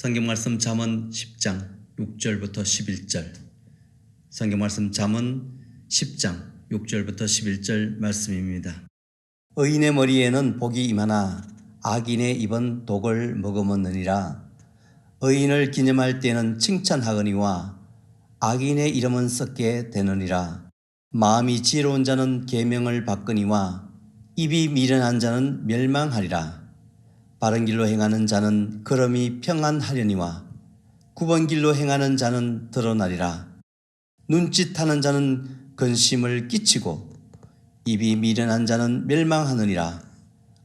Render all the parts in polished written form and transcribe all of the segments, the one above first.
성경 말씀 잠언 10장 6절부터 11절. 성경 말씀 잠언 10장 6절부터 11절 말씀입니다. 의인의 머리에는 복이 임하나 악인의 입은 독을 머금었느니라. 의인을 기념할 때는 칭찬하거니와 악인의 이름은 썩게 되느니라. 마음이 지혜로운 자는 계명을 받거니와 입이 미련한 자는 멸망하리라. 바른 길로 행하는 자는 걸음이 평안하려니와 굽은 길로 행하는 자는 드러나리라. 눈짓하는 자는 근심을 끼치고 입이 미련한 자는 멸망하느니라.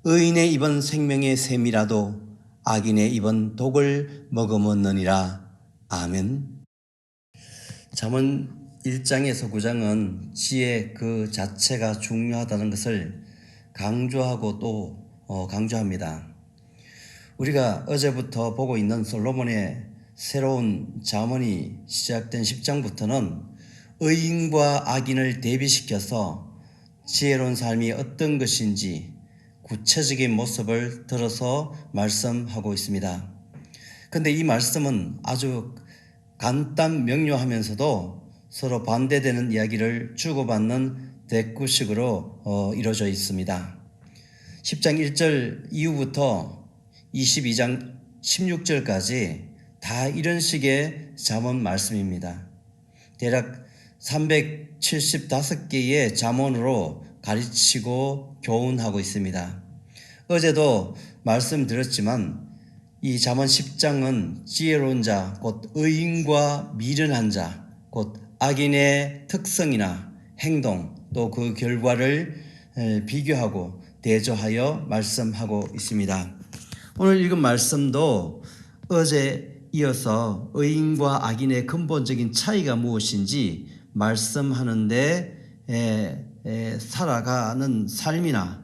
의인의 입은 생명의 샘이라도 악인의 입은 독을 머금었느니라. 아멘. 잠언 1장에서 9장은 지혜 그 자체가 중요하다는 것을 강조하고 또 강조합니다. 우리가 어제부터 보고 있는 솔로몬의 새로운 잠언이 시작된 10장부터는 의인과 악인을 대비시켜서 지혜로운 삶이 어떤 것인지 구체적인 모습을 들어서 말씀하고 있습니다. 그런데 이 말씀은 아주 간단 명료하면서도 서로 반대되는 이야기를 주고받는 대꾸식으로 이루어져 있습니다. 10장 1절 이후부터 22장 16절까지 다 이런 식의 잠언 말씀입니다. 대략 375개의 잠언으로 가르치고 교훈하고 있습니다. 어제도 말씀드렸지만 이 잠언 10장은 지혜로운 자, 곧 의인과 미련한 자, 곧 악인의 특성이나 행동, 또 그 결과를 비교하고 대조하여 말씀하고 있습니다. 오늘 읽은 말씀도 어제 이어서 의인과 악인의 근본적인 차이가 무엇인지 말씀하는데 살아가는 삶이나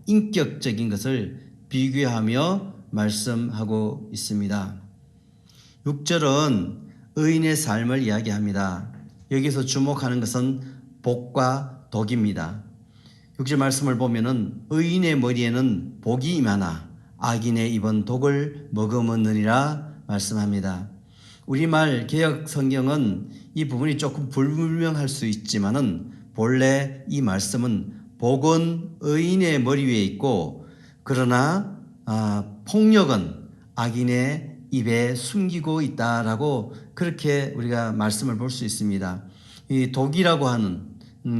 인격적인 것을 비교하며 말씀하고 있습니다. 6절은 의인의 삶을 이야기합니다. 여기서 주목하는 것은 복과 독입니다. 6절 말씀을 보면은 의인의 머리에는 복이 임하나 악인의 입은 독을 머금었느니라 말씀합니다. 우리말 개역 성경은 이 부분이 조금 불분명할 수 있지만은 본래 이 말씀은 복은 의인의 머리 위에 있고 그러나 폭력은 악인의 입에 숨기고 있다라고 그렇게 우리가 말씀을 볼 수 있습니다. 이 독이라고 하는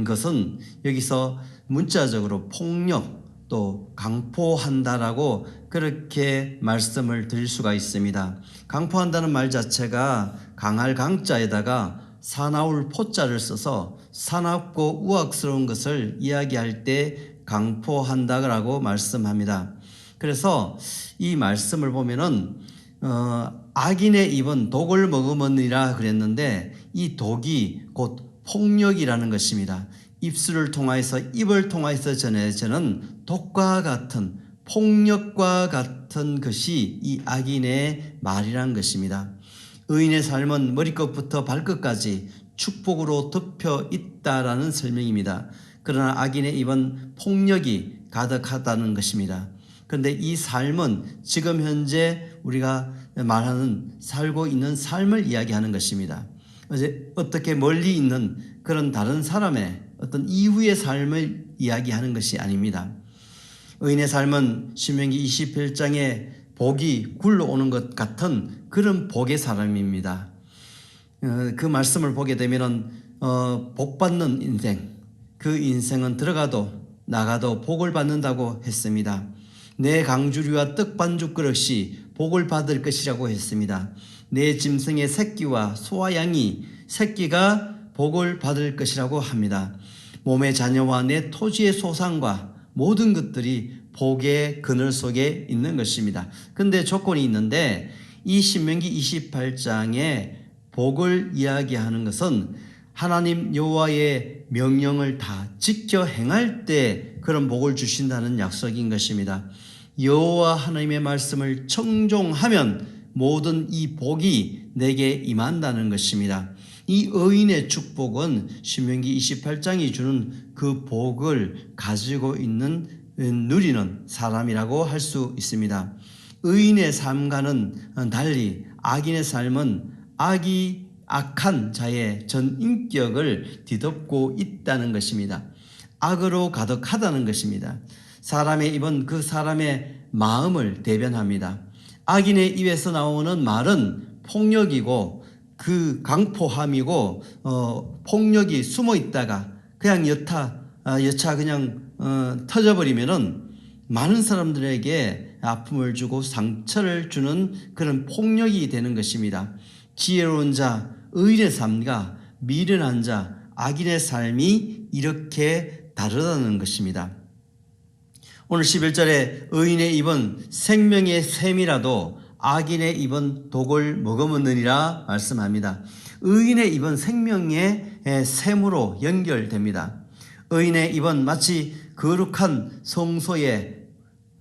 것은 여기서 문자적으로 폭력 또 강포한다라고 그렇게 말씀을 드릴 수가 있습니다. 강포한다는 말 자체가 강할 강자에다가 사나울 포자를 써서 사납고 우악스러운 것을 이야기할 때 강포한다라고 말씀합니다. 그래서 이 말씀을 보면은 악인의 입은 독을 머금었느니라 그랬는데 이 독이 곧 폭력이라는 것입니다. 입술을 통하여서 입을 통하여서 전해지는 독과 같은 폭력과 같은 것이 이 악인의 말이란 것입니다. 의인의 삶은 머리끝부터 발끝까지 축복으로 덮여 있다라는 설명입니다. 그러나 악인의 입은 폭력이 가득하다는 것입니다. 그런데 이 삶은 지금 현재 우리가 말하는 살고 있는 삶을 이야기하는 것입니다. 어떻게 멀리 있는 그런 다른 사람의 어떤 이후의 삶을 이야기하는 것이 아닙니다. 의인의 삶은 신명기 28장에 복이 굴러오는 것 같은 그런 복의 사람입니다. 그 말씀을 보게 되면 복받는 인생, 그 인생은 들어가도 나가도 복을 받는다고 했습니다. 내 강주리와 떡 반죽 그릇이 복을 받을 것이라고 했습니다. 내 짐승의 새끼와 소와 양이 새끼가 복을 받을 것이라고 합니다. 몸의 자녀와 내 토지의 소산과 모든 것들이 복의 그늘 속에 있는 것입니다. 그런데 조건이 있는데 이 신명기 28장에 복을 이야기하는 것은 하나님 여호와의 명령을 다 지켜 행할 때 그런 복을 주신다는 약속인 것입니다. 여호와 하나님의 말씀을 청종하면 모든 이 복이 내게 임한다는 것입니다. 이 의인의 축복은 신명기 28장이 주는 그 복을 가지고 있는 누리는 사람이라고 할 수 있습니다. 의인의 삶과는 달리 악인의 삶은 악한 자의 전 인격을 뒤덮고 있다는 것입니다. 악으로 가득하다는 것입니다. 사람의 입은 그 사람의 마음을 대변합니다. 악인의 입에서 나오는 말은 폭력이고 그 강포함이고 폭력이 숨어 있다가 그냥 여차 그냥 터져버리면은 많은 사람들에게 아픔을 주고 상처를 주는 그런 폭력이 되는 것입니다. 지혜로운 자, 의인의 삶과 미련한 자, 악인의 삶이 이렇게 다르다는 것입니다. 오늘 11절에 의인의 입은 생명의 샘이라도 악인의 입은 독을 머금느니라 말씀합니다. 의인의 입은 생명의 샘으로 연결됩니다. 의인의 입은 마치 거룩한 성소에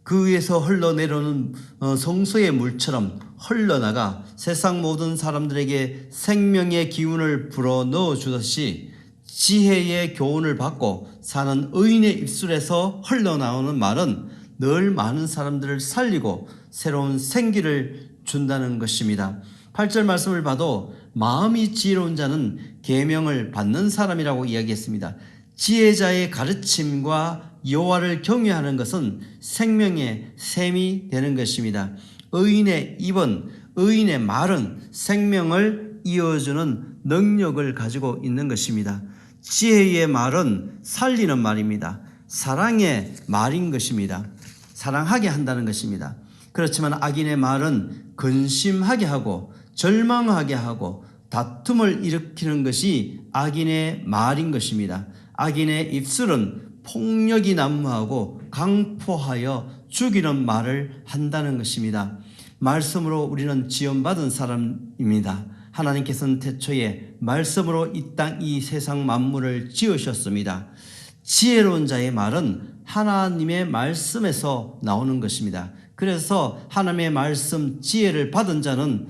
그 위에서 흘러내려오는 성소의 물처럼 흘러나가 세상 모든 사람들에게 생명의 기운을 불어넣어 주듯이 지혜의 교훈을 받고 사는 의인의 입술에서 흘러나오는 말은 늘 많은 사람들을 살리고 새로운 생기를 준다는 것입니다. 8절 말씀을 봐도 마음이 지혜로운 자는 계명을 받는 사람이라고 이야기했습니다. 지혜자의 가르침과 여호와를 경외하는 것은 생명의 샘이 되는 것입니다. 의인의 입은, 의인의 말은 생명을 이어주는 능력을 가지고 있는 것입니다. 지혜의 말은 살리는 말입니다. 사랑의 말인 것입니다. 사랑하게 한다는 것입니다. 그렇지만 악인의 말은 근심하게 하고 절망하게 하고 다툼을 일으키는 것이 악인의 말인 것입니다. 악인의 입술은 폭력이 난무하고 강포하여 죽이는 말을 한다는 것입니다. 말씀으로 우리는 지원받은 사람입니다. 하나님께서는 태초에 말씀으로 이 땅, 이 세상 만물을 지으셨습니다. 지혜로운 자의 말은 하나님의 말씀에서 나오는 것입니다. 그래서 하나님의 말씀 지혜를 받은 자는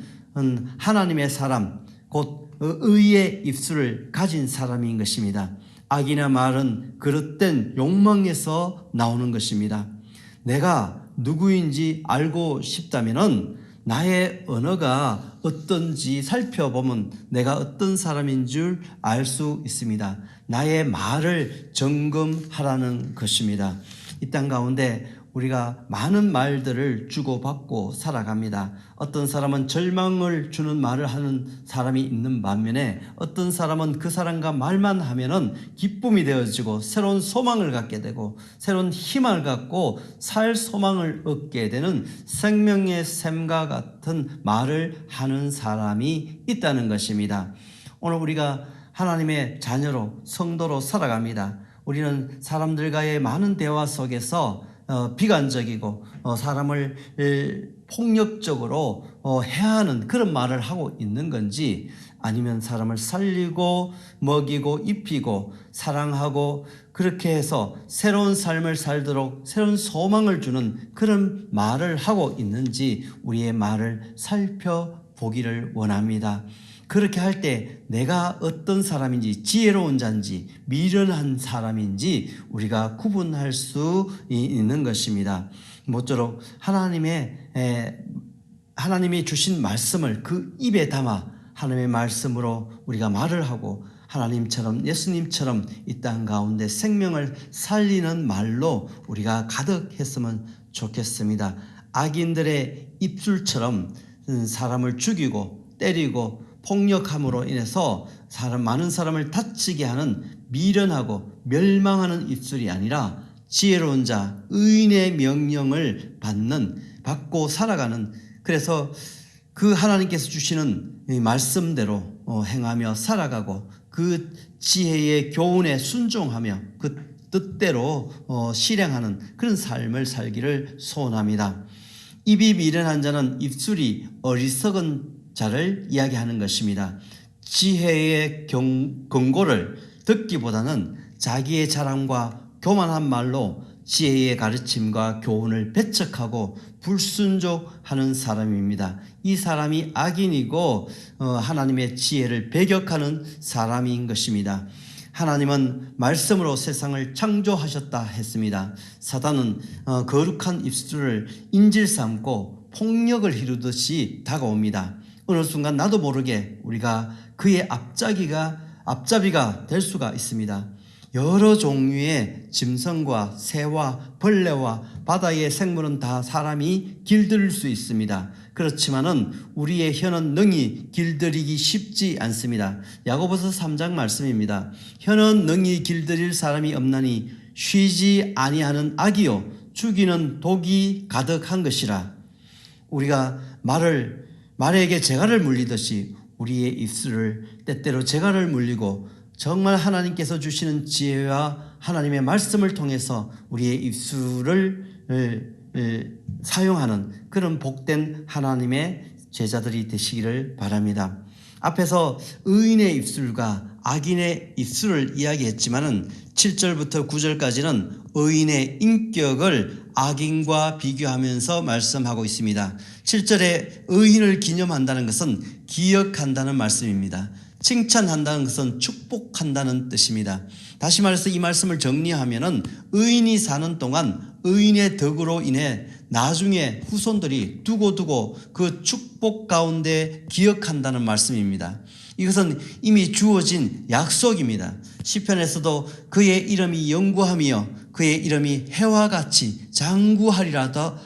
하나님의 사람, 곧 의의 입술을 가진 사람인 것입니다. 악인의 말은 그릇된 욕망에서 나오는 것입니다. 내가 누구인지 알고 싶다면은 나의 언어가 어떤지 살펴보면 내가 어떤 사람인 줄 알 수 있습니다. 나의 말을 점검하라는 것입니다. 이 땅 가운데 우리가 많은 말들을 주고받고 살아갑니다. 어떤 사람은 절망을 주는 말을 하는 사람이 있는 반면에 어떤 사람은 그 사람과 말만 하면은 기쁨이 되어지고 새로운 소망을 갖게 되고 새로운 희망을 갖고 살 소망을 얻게 되는 생명의 샘과 같은 말을 하는 사람이 있다는 것입니다. 오늘 우리가 하나님의 자녀로 성도로 살아갑니다. 우리는 사람들과의 많은 대화 속에서 비관적이고 사람을 폭력적으로 해하는 그런 말을 하고 있는 건지 아니면 사람을 살리고 먹이고 입히고 사랑하고 그렇게 해서 새로운 삶을 살도록 새로운 소망을 주는 그런 말을 하고 있는지 우리의 말을 살펴보기를 원합니다. 그렇게 할 때 내가 어떤 사람인지 지혜로운 자인지 미련한 사람인지 우리가 구분할 수 있는 것입니다. 모쪼록 하나님이 주신 말씀을 그 입에 담아 하나님의 말씀으로 우리가 말을 하고 하나님처럼 예수님처럼 이 땅 가운데 생명을 살리는 말로 우리가 가득했으면 좋겠습니다. 악인들의 입술처럼 사람을 죽이고 때리고 폭력함으로 인해서 많은 사람을 다치게 하는 미련하고 멸망하는 입술이 아니라 지혜로운 자, 의인의 명령을 받고 살아가는, 그래서 그 하나님께서 주시는 말씀대로 행하며 살아가고 그 지혜의 교훈에 순종하며 그 뜻대로 실행하는 그런 삶을 살기를 소원합니다. 입이 미련한 자는 입술이 어리석은 자를 이야기하는 것입니다. 지혜의 경고를 듣기보다는 자기의 자랑과 교만한 말로 지혜의 가르침과 교훈을 배척하고 불순종하는 사람입니다. 이 사람이 악인이고 하나님의 지혜를 배격하는 사람인 것입니다. 하나님은 말씀으로 세상을 창조하셨다 했습니다. 사단은 거룩한 입술을 인질 삼고 폭력을 이루듯이 다가옵니다. 어느 순간 나도 모르게 우리가 그의 앞잡이가 될 수가 있습니다. 여러 종류의 짐승과 새와 벌레와 바다의 생물은 다 사람이 길들일 수 있습니다. 그렇지만은 우리의 혀는 능히 길들이기 쉽지 않습니다. 야고보서 3장 말씀입니다. 혀는 능히 길들일 사람이 없나니 쉬지 아니하는 악이요 죽이는 독이 가득한 것이라. 우리가 말에게 재갈을 물리듯이 우리의 입술을 때때로 재갈을 물리고 정말 하나님께서 주시는 지혜와 하나님의 말씀을 통해서 우리의 입술을 사용하는 그런 복된 하나님의 제자들이 되시기를 바랍니다. 앞에서 의인의 입술과 악인의 입술을 이야기했지만은 7절부터 9절까지는 의인의 인격을 악인과 비교하면서 말씀하고 있습니다. 7절에 의인을 기념한다는 것은 기억한다는 말씀입니다. 칭찬한다는 것은 축복한다는 뜻입니다. 다시 말해서 이 말씀을 정리하면은 의인이 사는 동안 의인의 덕으로 인해 나중에 후손들이 두고두고 그 축복 가운데 기억한다는 말씀입니다. 이것은 이미 주어진 약속입니다. 시편에서도 그의 이름이 영구하며 그의 이름이 해와 같이 장구하리로다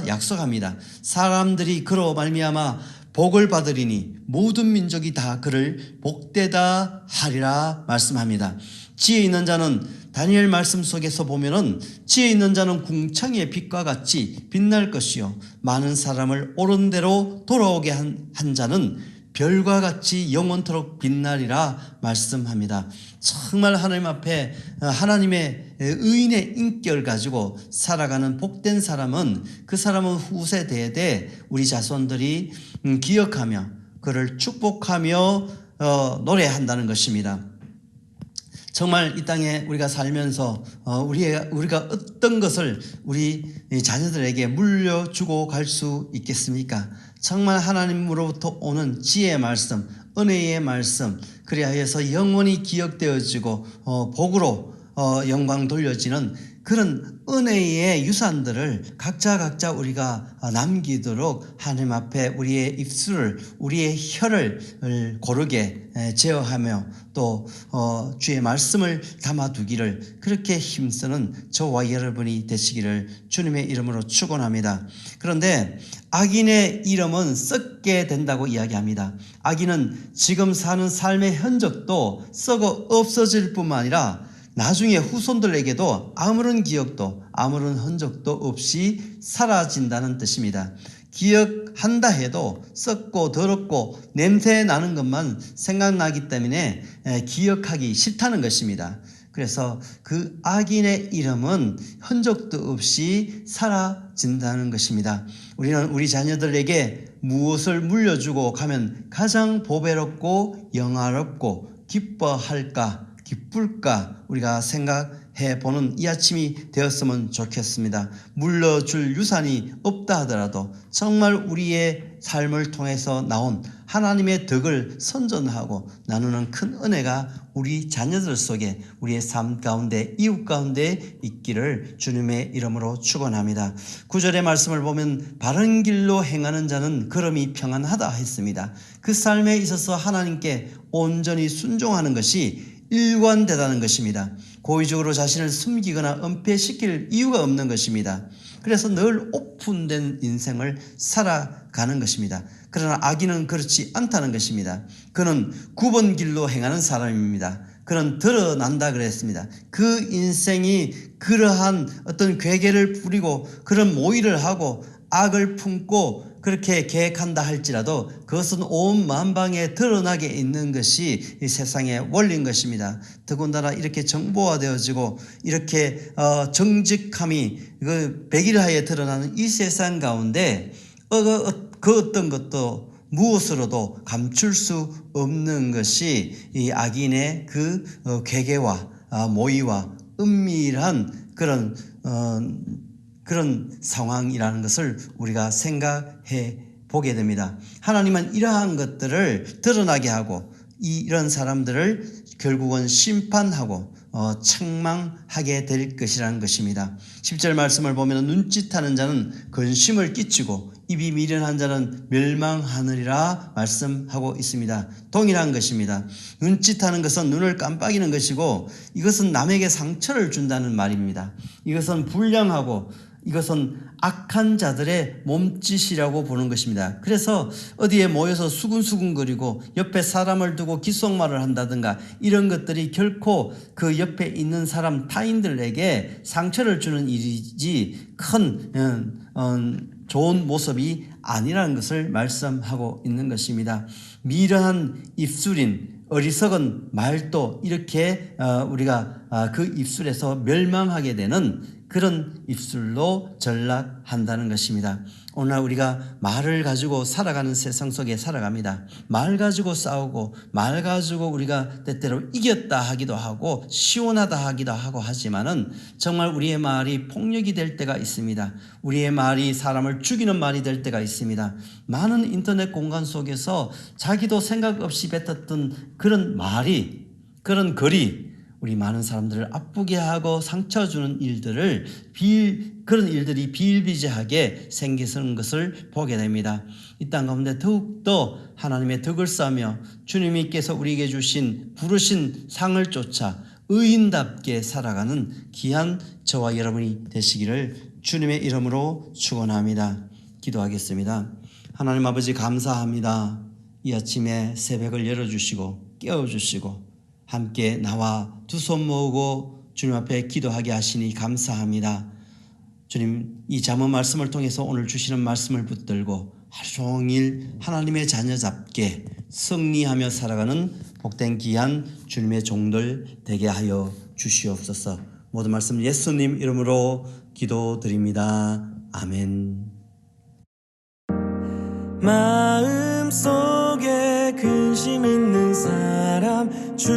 약속합니다. 사람들이 그로 말미암아 복을 받으리니 모든 민족이 다 그를 복되다 하리라 말씀합니다. 지혜 있는 자는 다니엘 말씀 속에서 보면은 지혜 있는 자는 궁창의 빛과 같이 빛날 것이요 많은 사람을 옳은 대로 돌아오게 한 자는 별과 같이 영원토록 빛나리라 말씀합니다. 정말 하나님 앞에 하나님의 의인의 인격을 가지고 살아가는 복된 사람은 그 사람은 후세 대대 우리 자손들이 기억하며 그를 축복하며 노래한다는 것입니다. 정말 이 땅에 우리가 살면서 우리가 어떤 것을 우리 자녀들에게 물려주고 갈 수 있겠습니까? 정말 하나님으로부터 오는 지혜의 말씀, 은혜의 말씀, 그리하여서 영원히 기억되어지고 복으로 영광 돌려지는 그런 은혜의 유산들을 각자 우리가 남기도록 하나님 앞에 우리의 입술을, 우리의 혀를 고르게 제어하며 또 주의 말씀을 담아두기를 그렇게 힘쓰는 저와 여러분이 되시기를 주님의 이름으로 축원합니다. 그런데 악인의 이름은 썩게 된다고 이야기합니다. 악인은 지금 사는 삶의 흔적도 썩어 없어질 뿐만 아니라 나중에 후손들에게도 아무런 기억도 아무런 흔적도 없이 사라진다는 뜻입니다. 기억한다 해도 썩고 더럽고 냄새 나는 것만 생각나기 때문에 기억하기 싫다는 것입니다. 그래서 그 악인의 이름은 흔적도 없이 사라진다는 것입니다. 우리는 우리 자녀들에게 무엇을 물려주고 가면 가장 보배롭고 영화롭고 기뻐할까 기쁠까 우리가 생각해 보는 이 아침이 되었으면 좋겠습니다. 물려줄 유산이 없다 하더라도 정말 우리의 삶을 통해서 나온 하나님의 덕을 선전하고 나누는 큰 은혜가 우리 자녀들 속에 우리의 삶 가운데 이웃 가운데 있기를 주님의 이름으로 축원합니다. 9절의 말씀을 보면 바른 길로 행하는 자는 걸음이 평안하다 했습니다. 그 삶에 있어서 하나님께 온전히 순종하는 것이 일관되다는 것입니다. 고의적으로 자신을 숨기거나 은폐시킬 이유가 없는 것입니다. 그래서 늘 오픈된 인생을 살아가는 것입니다. 그러나 악인은 그렇지 않다는 것입니다. 그는 9번 길로 행하는 사람입니다. 그는 드러난다 그랬습니다. 그 인생이 그러한 어떤 괴계를 부리고 그런 모의를 하고 악을 품고 그렇게 계획한다 할지라도 그것은 온 만방에 드러나게 있는 것이 이 세상의 원리인 것입니다. 더군다나 이렇게 정보화되어지고 이렇게 정직함이 그 백일하에 드러나는 이 세상 가운데 그 어떤 것도 무엇으로도 감출 수 없는 것이 이 악인의 그 괴계와 모의와 은밀한 그런 상황이라는 것을 우리가 생각해 보게 됩니다. 하나님은 이러한 것들을 드러나게 하고 이런 사람들을 결국은 심판하고 책망하게 될 것이라는 것입니다. 10절 말씀을 보면 눈짓하는 자는 근심을 끼치고 입이 미련한 자는 멸망하느리라 말씀하고 있습니다. 동일한 것입니다. 눈짓하는 것은 눈을 깜빡이는 것이고 이것은 남에게 상처를 준다는 말입니다. 이것은 불량하고 이것은 악한 자들의 몸짓이라고 보는 것입니다. 그래서 어디에 모여서 수근수근거리고 옆에 사람을 두고 귓속말을 한다든가 이런 것들이 결코 그 옆에 있는 사람 타인들에게 상처를 주는 일이지 큰 좋은 모습이 아니라는 것을 말씀하고 있는 것입니다. 미련한 입술인 어리석은 말도 이렇게 우리가 그 입술에서 멸망하게 되는 그런 입술로 전락한다는 것입니다. 오늘 우리가 말을 가지고 살아가는 세상 속에 살아갑니다. 말 가지고 싸우고 말 가지고 우리가 때때로 이겼다 하기도 하고 시원하다 하기도 하고 하지만은 정말 우리의 말이 폭력이 될 때가 있습니다. 우리의 말이 사람을 죽이는 말이 될 때가 있습니다. 많은 인터넷 공간 속에서 자기도 생각 없이 뱉었던 그런 말이 그런 글이 우리 많은 사람들을 아프게 하고 상처 주는 일들을 그런 일들이 비일비재하게 생기는 것을 보게 됩니다. 이 땅 가운데 더욱더 하나님의 덕을 쌓으며 주님께서 우리에게 주신 부르신 상을 쫓아 의인답게 살아가는 귀한 저와 여러분이 되시기를 주님의 이름으로 축원합니다. 기도하겠습니다. 하나님 아버지 감사합니다. 이 아침에 새벽을 열어주시고 깨워주시고 함께 나와 두 손 모으고 주님 앞에 기도하게 하시니 감사합니다. 주님, 이 잠언 말씀을 통해서 오늘 주시는 말씀을 붙들고 하루 종일 하나님의 자녀답게 승리하며 살아가는 복된 귀한 주님의 종들 되게 하여 주시옵소서. 모든 말씀 예수님 이름으로 기도드립니다. 아멘. 마음속에 근심 있는 사람 주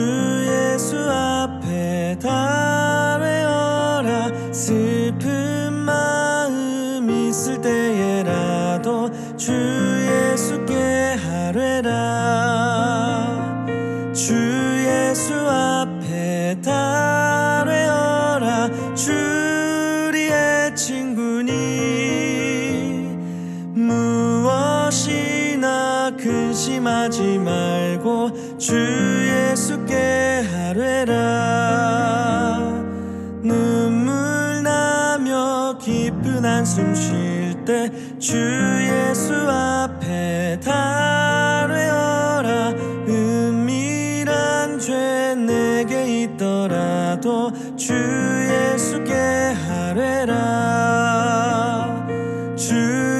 예수 앞에 다 외어라. 슬픈 마음 있을 때에라도 주 예수께 하뢰라. 주 예수 앞에 다 외어라. 주리의 친구니 무엇이나 근심하지 말고 주 예수께 하뢰라. 눈물 나며 깊은 한숨 쉴 때 주 예수 앞에 다 외어라. 은밀한 죄 내게 있더라도 주 예수께 하뢰라. 주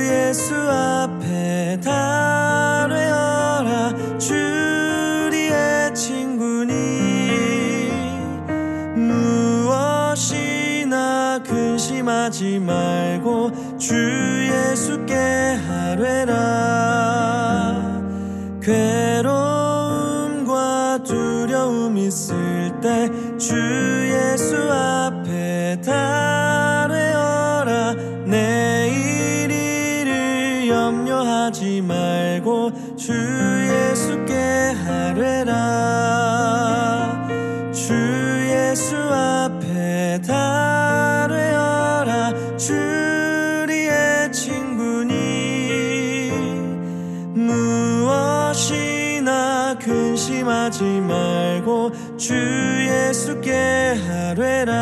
예수 앞에 다 외어라. 주리의 친구니 무엇이나 근심하지 말고 주 예수께 하뢰라. 괴로움과 두려움 있을 때 주 예수 앞에 다 외어라. 내일 일을 염려하지 말고 주 예수께 하뢰라. 주 예수 앞에 다 외어라. 주리의 친구니 무엇이나 근심하지 말고 주 예수께 하뢰라.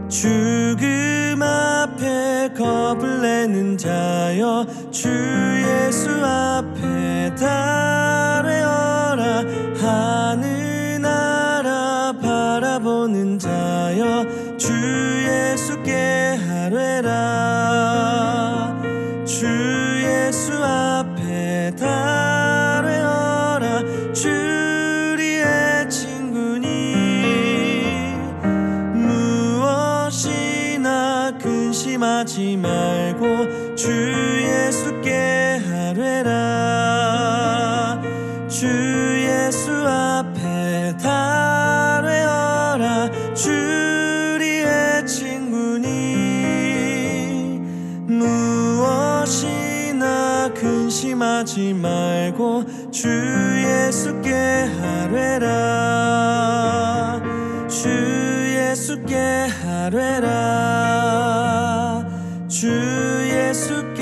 죽음 앞에 겁을 내는 자여 주 예수 앞에 다 외어라. 하늘나라 바라보는 자여 주 예수께 하뢰라. 주 예수 앞에 다 외어라. 주리의 친구니 무엇이나 근심하지 말고 주 예수께 하뢰라. 주 예수 앞에 다 외어라. 주리의 친구니 무엇이나 근심하지 말고 주 예수께 하뢰라 주 예수께 하뢰라 주 예수께